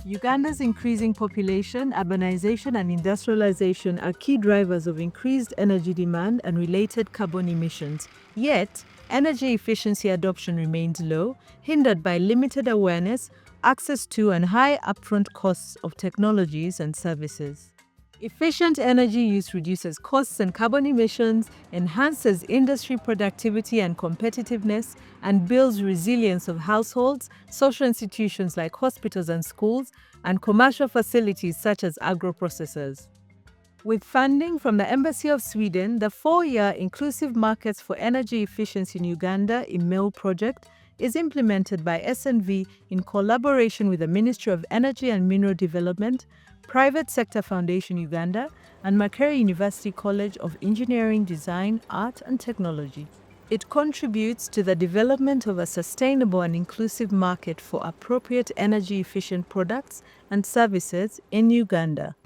Uganda's increasing population, urbanization, and industrialization are key drivers of increased energy demand and related carbon emissions. Yet, energy efficiency adoption remains low, hindered by limited awareness, access to, and high upfront costs of technologies and services. Efficient energy use reduces costs and carbon emissions, enhances industry productivity and competitiveness, and builds resilience of households, social institutions like hospitals and schools, and commercial facilities such as agro-processors. With funding from the Embassy of Sweden, the 4-year Inclusive Markets for Energy Efficiency in Uganda IMEU project is implemented by SNV in collaboration with the Ministry of Energy and Mineral Development, Private Sector Foundation Uganda, and Makerere University College of Engineering, Design, Art and Technology. It contributes to the development of a sustainable and inclusive market for appropriate energy-efficient products and services in Uganda.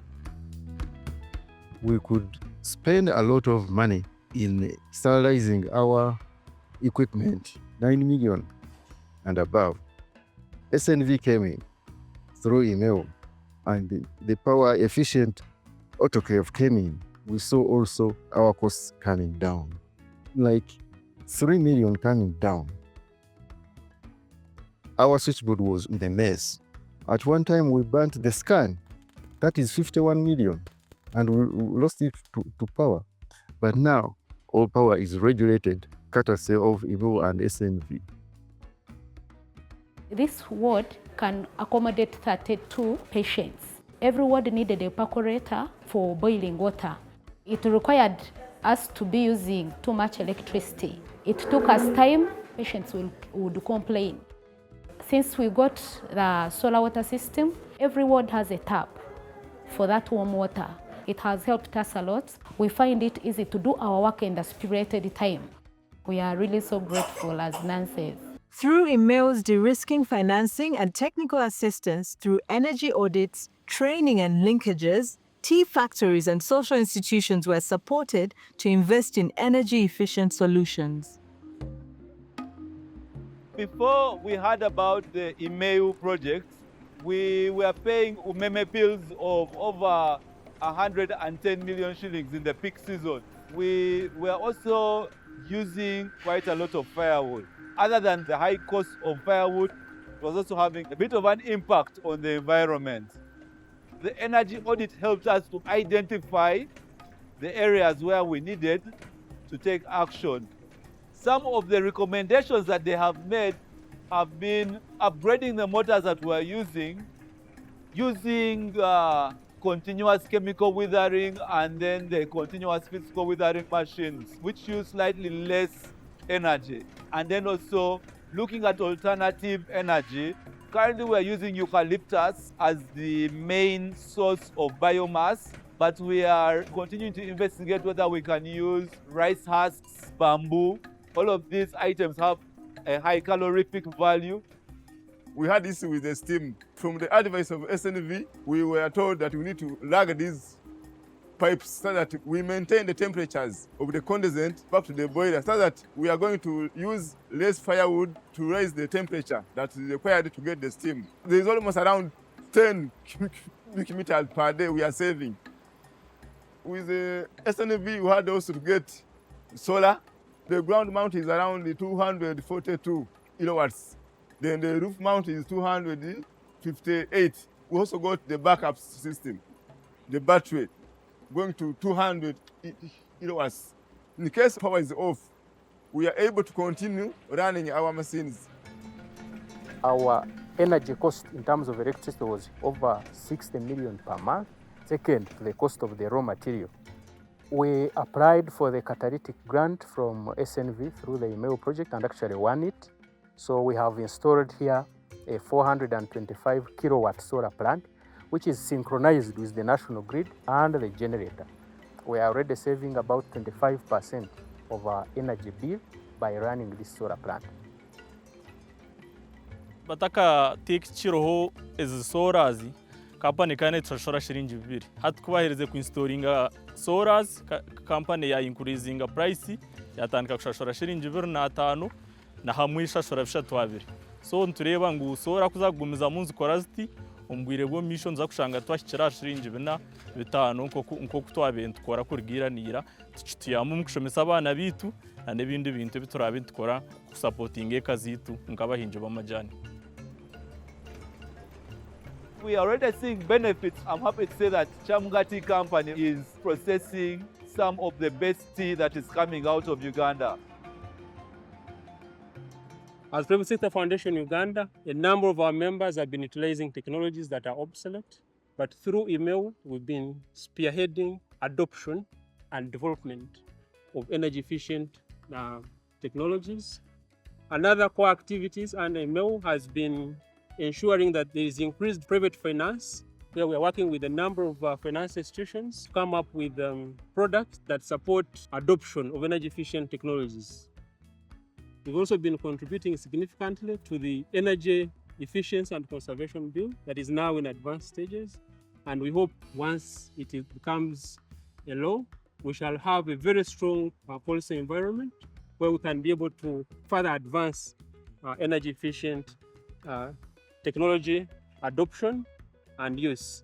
We could spend a lot of money in sterilizing our equipment, 9 million and above. SNV came in through IMEU, and the power efficient autoclave came in. We saw also our costs coming down, like 3 million coming down. Our switchboard was in a mess. At one time we burnt the scan, that is 51 million, and we lost it to power. But now all power is regulated, courtesy of IMEU and SNV. This ward can accommodate 32 patients. Every ward needed a percolator for boiling water. It required us to be using too much electricity. It took us time, patients would complain. Since we got the solar water system, every ward has a tap for that warm water. It has helped us a lot. We find it easy to do our work in the stipulated time. We are really so grateful as nurses. Through IMEU's de-risking financing and technical assistance through energy audits, training and linkages, tea factories and social institutions were supported to invest in energy-efficient solutions. Before we heard about the IMEU project, we were paying umeme bills of over 110 million shillings in the peak season. We were also using quite a lot of firewood. Other than the high cost of firewood, it was also having a bit of an impact on the environment. The energy audit helped us to identify the areas where we needed to take action. Some of the recommendations that they have made have been upgrading the motors that we're using continuous chemical withering and then the continuous physical withering machines, which use slightly less energy. And then also looking at alternative energy. Currently we're using eucalyptus as the main source of biomass, but we are continuing to investigate whether we can use rice husks, bamboo. All of these items have a high calorific value. We had issue with the steam. From the advice of SNV, we were told that we need to lug these pipes so that we maintain the temperatures of the condensate back to the boiler, so that we are going to use less firewood to raise the temperature that is required to get the steam. There is almost around 10 cubic meters per day we are saving. With the SNV, we had also to get solar. The ground mount is around 242 kilowatts. Then the roof mount is 258. We also got the backup system, the battery, going to 200 kilowatts. In case power is off, we are able to continue running our machines. Our energy cost in terms of electricity was over 60 million per month, second to the cost of the raw material. We applied for the catalytic grant from SNV through the IMEU project and actually won it. So we have installed here a 425 kilowatt solar plant, which is synchronized with the national grid and the generator. We are already saving about 25% of our energy bill by running this solar plant. Bataka tikchiroho is soras company kane tshora shilingi 2 hatukubahirize ku installinga soras company ya increasing price yatandika kushashora shilingi 2.5 na hamwe ishashora 2. So ntureba ngo sora kuzagumiza munsi koraziti ombwire bwo mission za kushanga twashikira shiringi bina bitano nko kutwabintu tukora kurigiranira tukitiyamu mukushomesa abana bitu n'ebindi bintu biturabe tukora supporting ekazitu nkabahinje b'amajani. We are already seeing benefits. I'm happy to say that Chamgati company is processing some of the best tea that is coming out of Uganda. As Private Sector Foundation Uganda, a number of our members have been utilizing technologies that are obsolete, but through IMEU, we've been spearheading adoption and development of energy-efficient technologies. Another core activities under IMEU has been ensuring that there is increased private finance, where we are working with a number of finance institutions to come up with products that support adoption of energy-efficient technologies. We've also been contributing significantly to the Energy Efficiency and Conservation Bill that is now in advanced stages, and we hope once it becomes a law, we shall have a very strong policy environment where we can be able to further advance energy-efficient technology adoption and use.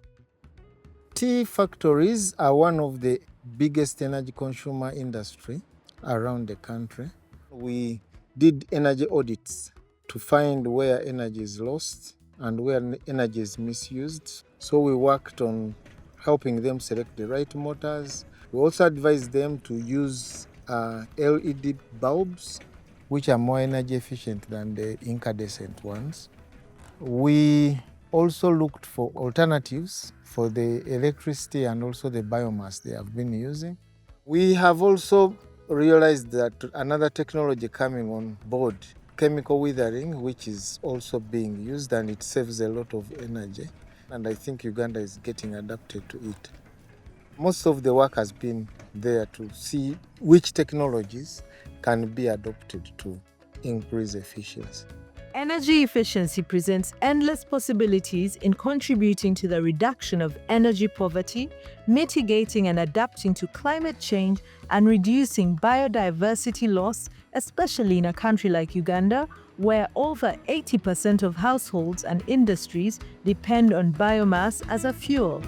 Tea factories are one of the biggest energy consumer industry around the country. We did energy audits to find where energy is lost and where energy is misused. So we worked on helping them select the right motors. We also advised them to use LED bulbs, which are more energy efficient than the incandescent ones. We also looked for alternatives for the electricity and also the biomass they have been using. We have also realized that another technology coming on board, chemical withering, which is also being used, and it saves a lot of energy. And I think Uganda is getting adapted to it. Most of the work has been there to see which technologies can be adopted to increase efficiency. Energy efficiency presents endless possibilities in contributing to the reduction of energy poverty, mitigating and adapting to climate change, and reducing biodiversity loss, especially in a country like Uganda, where over 80% of households and industries depend on biomass as a fuel.